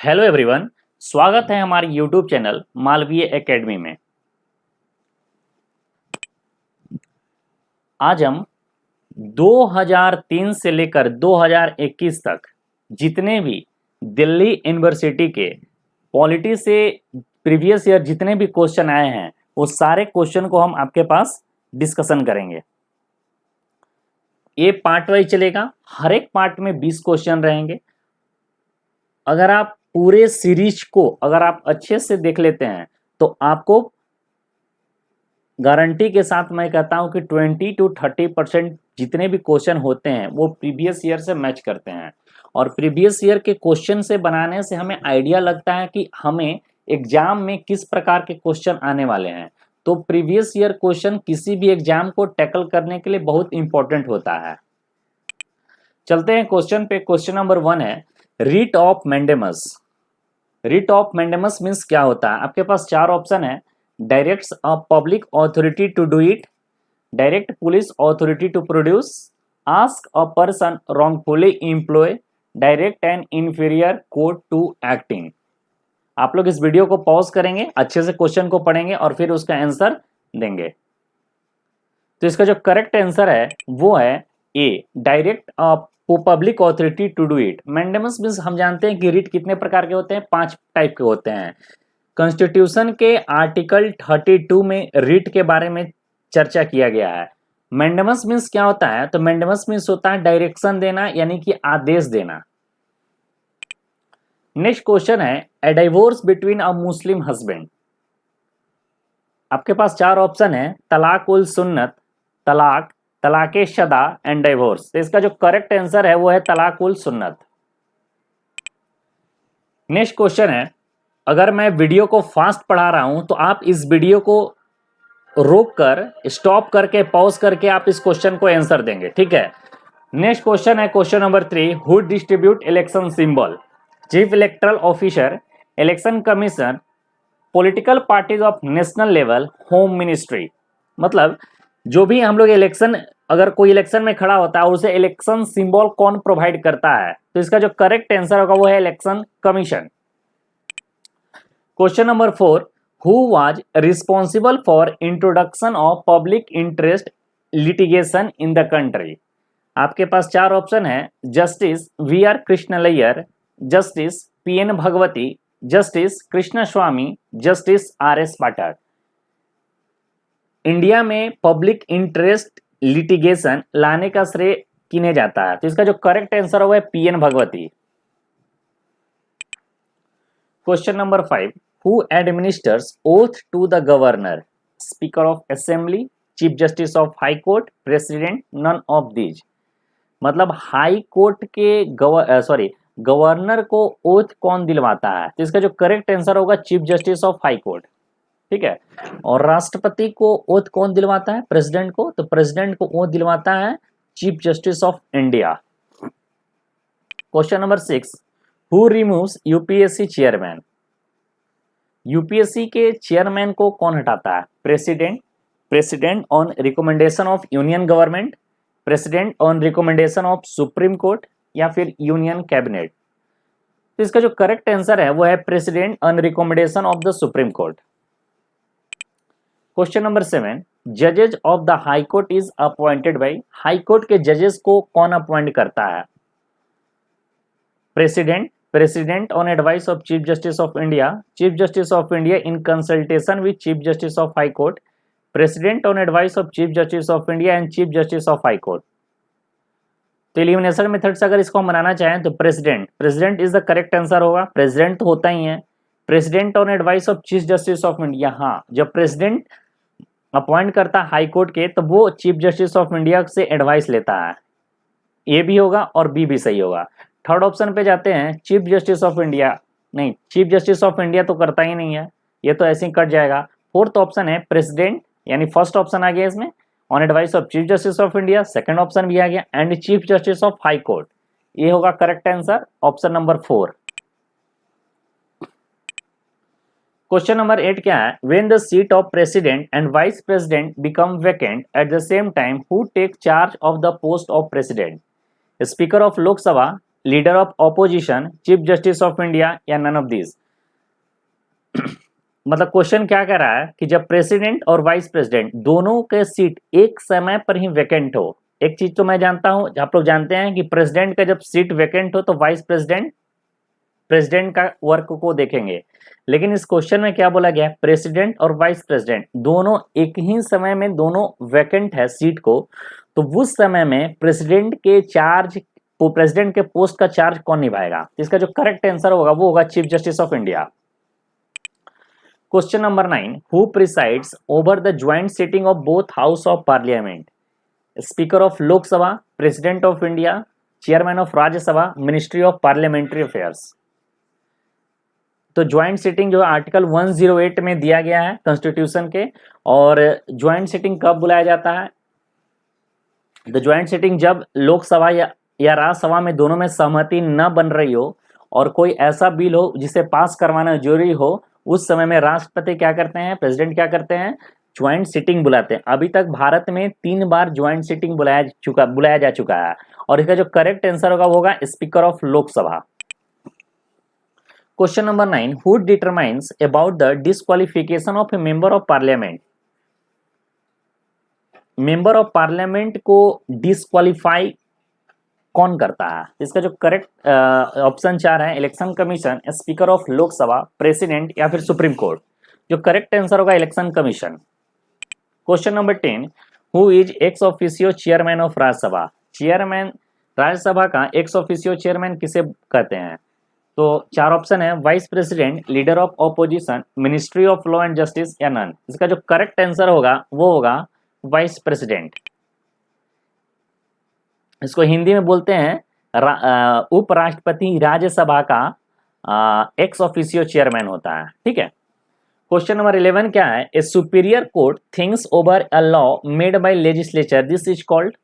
Hello everyone. स्वागत है हमारे यूट्यूब चैनल मालवीय एकेडमी में। आज हम 2003 से लेकर 2021 तक जितने भी दिल्ली यूनिवर्सिटी के पॉलिटी से प्रीवियस ईयर जितने भी क्वेश्चन आए हैं वो सारे क्वेश्चन को हम आपके पास डिस्कशन करेंगे। ये पार्ट वाइज चलेगा, हर एक पार्ट में 20 क्वेश्चन रहेंगे। अगर आप पूरे सीरीज को अगर आप अच्छे से देख लेते हैं तो आपको गारंटी के साथ मैं कहता हूं कि 20 to 30% जितने भी क्वेश्चन होते हैं वो प्रीवियस ईयर से मैच करते हैं। और प्रीवियस ईयर के क्वेश्चन से बनाने से हमें आइडिया लगता है कि हमें एग्जाम में किस प्रकार के क्वेश्चन आने वाले हैं। तो प्रीवियस ईयर क्वेश्चन किसी भी एग्जाम को टैकल करने के लिए बहुत इंपॉर्टेंट होता है। चलते हैं क्वेश्चन पे। क्वेश्चन नंबर 1 है writ of mandamus. Writ of mandamus means क्या होता है? आपके पास चार ऑप्शन है। Directs a public authority to do it, direct police authority to produce, ask a person wrongfully employ, direct an inferior court to acting. आप लोग इस वीडियो को पॉज करेंगे, अच्छे से क्वेश्चन को पढ़ेंगे और फिर उसका आंसर देंगे। तो इसका जो करेक्ट आंसर है वो है a, direct public authority to do it. Mandamus means हम जानते हैं कि रीट कितने प्रकार के होते हैं, 5 टाइप के होते हैं। कॉन्स्टिट्यूशन के आर्टिकल 32 में रीट के बारे में चर्चा किया गया है। मैंडेमस मीन्स क्या होता है? तो मैंडेमस मीन्स होता है डायरेक्शन देना, यानी कि आदेश देना। नेक्स्ट क्वेश्चन है a divorce between a Muslim husband. आपके पास चार ऑप्शन है, तलाक उल सुन्नत, तलाक, तलाके शदा एंड डिवोर्स। तो इसका जो करेक्ट आंसर है वो है तलाक उल सुन्नत। नेक्स्ट क्वेश्चन है, अगर मैं वीडियो को फास्ट पढ़ा रहा हूं तो आप इस वीडियो को रोक कर स्टॉप करके पॉज करके आप इस क्वेश्चन को आंसर देंगे, ठीक है। नेक्स्ट क्वेश्चन है question number 3 who distribute election symbol? Chief electoral officer, election commission, political parties of national level, home ministry. मतलब जो भी हम लोग इलेक्शन, अगर कोई इलेक्शन में खड़ा होता है उसे इलेक्शन सिंबल कौन प्रोवाइड करता है? तो इसका जो करेक्ट आंसर होगा वो है election commission. Question number 4 who was responsible for introduction of public interest litigation in the country? आपके पास चार ऑप्शन है, justice V R Krishnaiyer, justice P N Bhagwati, justice Krishna Swami, justice R S Pathak. India में पब्लिक इंटरेस्ट लिटिगेशन लाने का श्रेय किन्हें जाता है? तो इसका जो करेक्ट आंसर होगा P N Bhagwati. Question number 5 who administers oath to the governor? Speaker of assembly, chief justice of high court, president, none of these. मतलब हाई कोर्ट के गवर्नर को ओथ कौन दिलवाता है? तो इसका जो करेक्ट आंसर होगा chief justice of high court, ठीक है। और राष्ट्रपति को ओथ कौन दिलवाता है? प्रेसिडेंट को। तो प्रेसिडेंट को ओथ दिलवाता है chief justice of India. Question number 6 who removes UPSC chairman? UPSC के चेयरमैन को कौन हटाता है? President, president on recommendation of union government, president on recommendation of supreme court, या फिर यूनियन कैबिनेट। तो इसका जो करेक्ट आंसर है वो है president on recommendation of the supreme court. Question number 7 जजेज of the high court is appointed by? High court के जजेस को कौन अपॉइंट करता है? President, president on advice of chief justice of India, chief justice of India in consultation with chief justice of high court, president on advice of chief justice of India and chief justice of high court. तो elimination method से अगर इसको हम बनाना चाहें तो president, president is the correct answer होगा। President तो होता ही है। President on advice of chief justice of India, हाँ, जब प्रेसिडेंट अपॉइंट करता है हाई कोर्ट के तो वो चीफ जस्टिस ऑफ इंडिया से एडवाइस लेता है। ए भी होगा और बी भी सही होगा। थर्ड ऑप्शन पे जाते हैं, चीफ जस्टिस ऑफ इंडिया, नहीं, चीफ जस्टिस ऑफ इंडिया तो करता ही नहीं है, ये तो ऐसे ही कट जाएगा। फोर्थ ऑप्शन है प्रेसिडेंट, यानी फर्स्ट ऑप्शन आ गया इसमें, on advice of chief justice of India, second option भी आ गया, and chief justice of high court. ये होगा correct answer, option number 4। Question number 8 क्या है? When the seat of president and vice president become vacant at the same time who take charge of the post of president? Speaker of Lok Sabha, leader of opposition, chief justice of India या none of this. मतलब question क्या कह रहा है कि जब president और vice president दोनों के सीट एक समय पर ही वैकेंट हो, एक चीज तो मैं जानता हूं, आप लोग जानते हैं कि प्रेसिडेंट का जब सीट वैकेंट हो तो वाइस प्रेसिडेंट प्रेसिडेंट का वर्क को देखेंगे, लेकिन इस क्वेश्चन में क्या बोला गया है, प्रेसिडेंट और वाइस प्रेसिडेंट दोनों एक ही समय में दोनों वैकेंट है सीट को, तो उस समय में प्रेसिडेंट के चार्ज, प्रेसिडेंट के पोस्ट का चार्ज कौन निभाएगा? इसका जो करेक्ट आंसर होगा वो होगा chief justice of India. Question number 9, who presides over the joint sitting of both house of parliament? Speaker of Lok Sabha, president of India, chairman of Rajya Sabha, ministry of parliamentary affairs. तो joint sitting जो article 108 में दिया गया है constitution के, और joint sitting कब बुलाया जाता है? द ज्वाइंट सिटिंग जब लोकसभा या राज्यसभा में दोनों में सहमति न बन रही हो और कोई ऐसा बिल हो जिसे पास करवाना जरूरी हो, उस समय में राष्ट्रपति क्या करते हैं, प्रेसिडेंट क्या करते हैं, ज्वाइंट सिटिंग बुलाते हैं। अभी तक भारत में 3 बार ज्वाइंट सिटिंग बुलाया जा चुका है, और इसका जो करेक्ट आंसर होगा वो होगा speaker of Lok Sabha. Question number 9, who determines about the disqualification of A member of parliament? Member of parliament को डिस्क्वालीफाई कौन करता है? इसका जो करेक्ट ऑप्शन 4 है, election commission, speaker of Lok Sabha, president या फिर सुप्रीम कोर्ट। जो करेक्ट आंसर होगा election commission. Question number 10, who is ex officio chairman of Rajya Sabha? Chairman Rajya Sabha का एक्स ऑफिशियो चेयरमैन किसे कहते हैं? तो 4 ऑप्शन है, vice president, leader of opposition, ministry of law and justice या नन। इसका जो करेक्ट आंसर होगा वो होगा वाइस प्रेसिडेंट। इसको हिंदी में बोलते हैं उपराष्ट्रपति राज्यसभा का एक्स ऑफिशियो चेयरमैन होता है। ठीक है। क्वेश्चन नंबर 11 क्या है? A superior court thinks over a law made by legislature, this is called.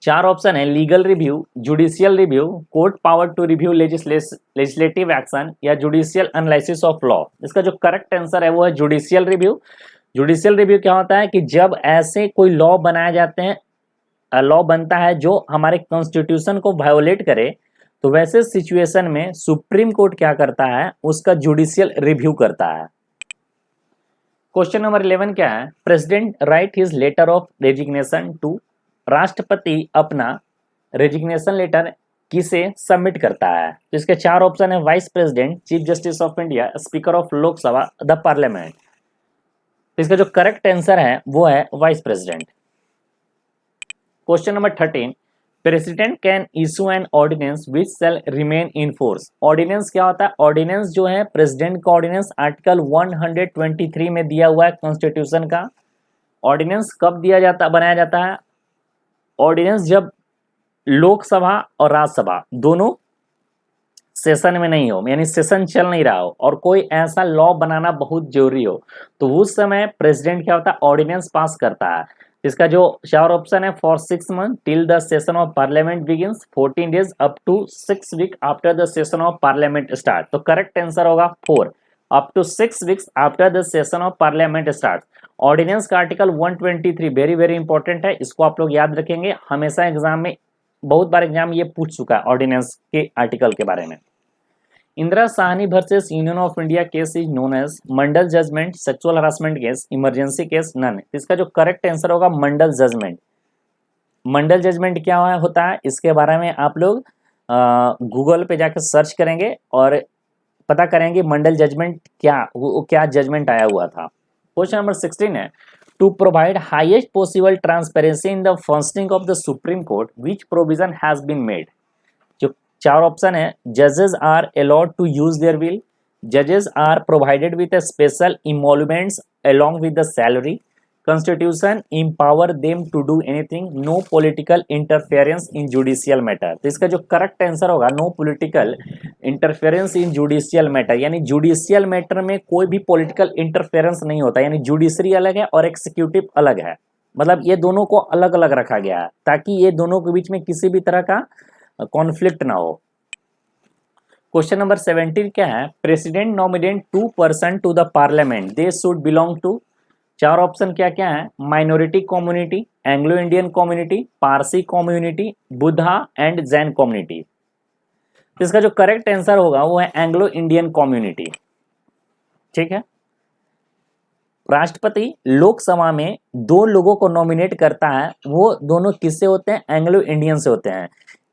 4 option है, legal review, judicial review, court power to review legislative action या जुडिशियल एनालिसिस ऑफ लॉ। इसका जो करेक्ट आंसर है वो है judicial review. Judicial review क्या होता है कि जब ऐसे कोई लॉ बनाए जाते हैं, लॉ बनता है जो हमारे कॉन्स्टिट्यूशन को वायोलेट करे, तो वैसे सिचुएशन में सुप्रीम कोर्ट क्या करता है, उसका जुडिशियल रिव्यू करता है। क्वेश्चन नंबर 11 क्या है? President write his letter of resignation to, राष्ट्रपति अपना रेजिग्नेशन लेटर किसे सबमिट करता है? तो इसके 4 ऑप्शन है, vice president, chief justice of India, speaker of Lok Sabha, the parliament. तो इसका जो करेक्ट आंसर है वो है vice president. Question number 13, president can issue an ordinance which shall remain in force. Ordinance क्या होता है? ऑर्डिनेंस जो है प्रेसिडेंट का ऑर्डिनेंस आर्टिकल 123 में दिया हुआ है कॉन्स्टिट्यूशन का। ऑर्डिनेंस कब बनाया जाता है? ऑर्डिनेंस जब लोकसभा और राज्यसभा दोनों सेशन में नहीं हो, यानी सेशन चल नहीं रहा हो और कोई ऐसा लॉ बनाना बहुत जरूरी हो, तो उस समय प्रेसिडेंट क्या होता है, ऑर्डिनेंस पास करता है। इसका जो 4 ऑप्शन है, for 6 month till the session of parliament begins, 14 days up to 6 week after the session of parliament start. तो करेक्ट आंसर होगा 4, up to 6 weeks after the session of parliament start. Ordinance का article 123 very very important है, इसको आप लोग याद रखेंगे। हमेशा एग्जाम में बहुत बार एग्जाम ये पूछ चुका है ऑर्डिनेंस के आर्टिकल के बारे में। Indira Sawhney versus union of India case is known as Mandal judgement, sexual harassment case, emergency case, none. इसका जो करेक्ट आंसर होगा मंडल जजमेंट। मंडल जजमेंट क्या होता है, इसके बारे में आप लोग गूगल पे जाकर सर्च करेंगे और पता करेंगे मंडल जजमेंट क्या जजमेंट आया हुआ था। क्वेश्चन नंबर 16 है, to provide highest possible transparency in the functioning of the supreme court which provision has been made. जो 4 ऑप्शन है, जजेस are allowed to use their will, जजेस are provided with a special इमोलमेंट्स along with the salary, constitution empower them to do anything, no political interference in judicial matter. तो इसका जो correct answer होगा no political interference इन judicial matter, यानी judicial matter में कोई भी political interference नहीं होता, यानी जुडिशरी अलग है और एक्सिक्यूटिव अलग है। मतलब ये दोनों को अलग अलग रखा गया है ताकि ये दोनों के बीच में किसी भी तरह का कॉन्फ्लिक्ट ना हो। क्वेश्चन नंबर 17 क्या है, president nominate 2 person to the parliament, they should belong to. चार ऑप्शन क्या क्या है? Minority community, Anglo Indian community, Parsi community, Buddha and Jain community. इसका जो करेक्ट आंसर होगा वो है एंग्लो इंडियन कम्युनिटी। ठीक है। राष्ट्रपति लोकसभा में दो लोगों को नॉमिनेट करता है, वो दोनों किससे होते हैं? एंग्लो इंडियन से होते हैं।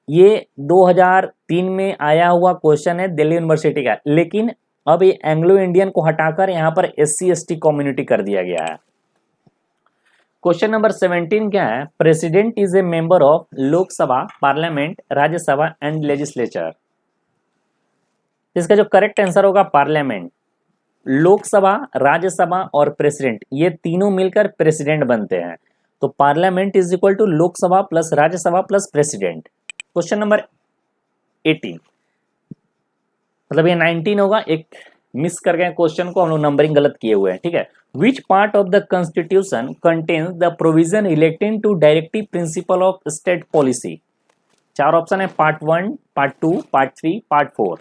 ये 2003 में आया हुआ क्वेश्चन है दिल्ली यूनिवर्सिटी का, लेकिन अब ये एंग्लो इंडियन को हटाकर यहाँ पर SC/ST कम्युनिटी कर दिया गया है। क्वेश्चन नंबर 17 क्या है? President is a member of Lok Sabha, parliament, Rajya Sabha and legislature. इसका जो करेक्ट आंसर होगा पार्लियामेंट। लोकसभा, राज्यसभा और प्रेसिडेंट, ये तीनों मिलकर प्रेसिडेंट बनते हैं। तो parliament is equal to Lok Sabha plus Rajya Sabha plus president. Question number 18, मतलब ये 19 होगा, एक मिस कर गए क्वेश्चन को, हम लोग नंबरिंग गलत किए हुए हैं। ठीक है। Which part of the constitution contents the provision relating to directive principle of state policy? चार ऑप्शन है, पार्ट 1, पार्ट 2, पार्ट 3, पार्ट 4।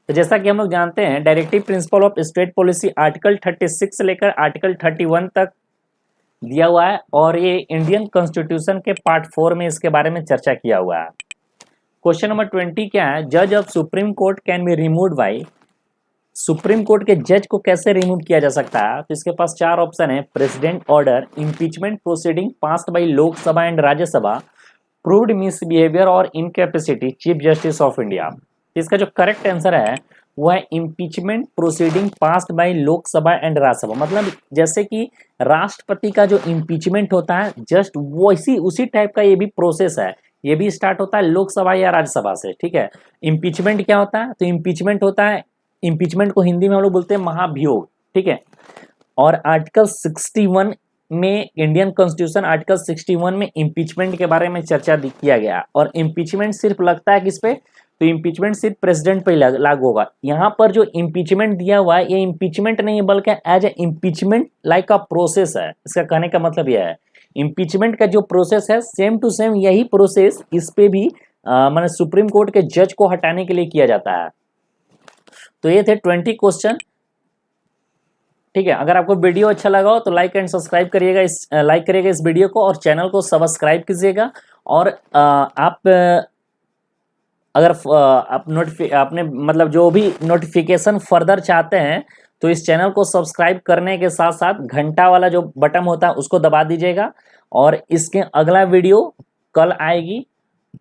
तो जैसा कि हम लोग जानते हैं, directive principle of state policy article 36 से लेकर आर्टिकल 31 तक दिया हुआ है, और ये इंडियन कॉन्स्टिट्यूशन के पार्ट 4 में इसके बारे में चर्चा किया हुआ है। क्वेश्चन नंबर 20 क्या है? जज of supreme court can be removed by. Supreme court के जज को कैसे रिमूव किया जा सकता है? तो इसके पास चार ऑप्शन है, president order, impeachment proceeding passed by Lok Sabha and Rajya Sabha, proved misbehaviour और incapacity chief justice of India. इसका जो करेक्ट आंसर है वो है impeachment proceeding passed by Lok Sabha and Rajya Sabha. मतलब जैसे कि राष्ट्रपति का जो इम्पीचमेंट होता है, जस्ट वो उसी टाइप का ये भी प्रोसेस है, ये भी स्टार्ट होता है लोकसभा या राज्यसभा से। ठीक है। इम्पीचमेंट क्या होता है? तो इम्पीचमेंट होता है, इम्पीचमेंट को हिंदी में हम लोग बोलते हैं महाभियोग। ठीक है। और आर्टिकल 61 में, इंडियन कॉन्स्टिट्यूशन आर्टिकल 61 में इम्पीचमेंट के बारे में चर्चा किया गया, और इम्पीचमेंट सिर्फ लगता है किस पे? तो इम्पीचमेंट सिर्फ प्रेसिडेंट पे लागू होगा। यहाँ पर जो इम्पीचमेंट दिया हुआ है, ये इम्पीचमेंट नहीं है बल्कि as a impeachment like a process है। इसका कहने का मतलब यह है, इम्पीचमेंट का जो प्रोसेस है सेम टू सेम यही प्रोसेस इस पे भी माने सुप्रीम कोर्ट के जज को हटाने के लिए किया जाता है। तो ये थे 20 क्वेश्चन। ठीक है। अगर आपको वीडियो अच्छा लगा हो तो लाइक एंड सब्सक्राइब करिएगा, लाइक करिएगा इस वीडियो को, और चैनल को सब्सक्राइब कीजिएगा। और आप अगर आप आपने मतलब जो भी नोटिफिकेशन फर्दर चाहते हैं तो इस चैनल को सब्सक्राइब करने के साथ साथ घंटा वाला जो बटन होता है उसको दबा दीजिएगा। और इसके अगला वीडियो कल आएगी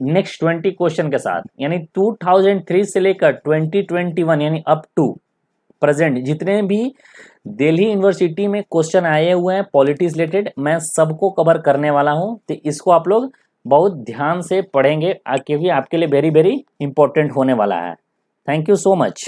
नेक्स्ट 20 क्वेश्चन के साथ, यानी 2003 से लेकर 2021 यानी अप टू प्रेजेंट जितने भी दिल्ली यूनिवर्सिटी में क्वेश्चन आए हुए हैं पॉलिटिक्स रिलेटेड, मैं सबको कवर करने वाला हूं। तो इसको आप लोग बहुत ध्यान से पढ़ेंगे क्योंकि आपके लिए वेरी वेरी इंपॉर्टेंट होने वाला है। Thank you so much.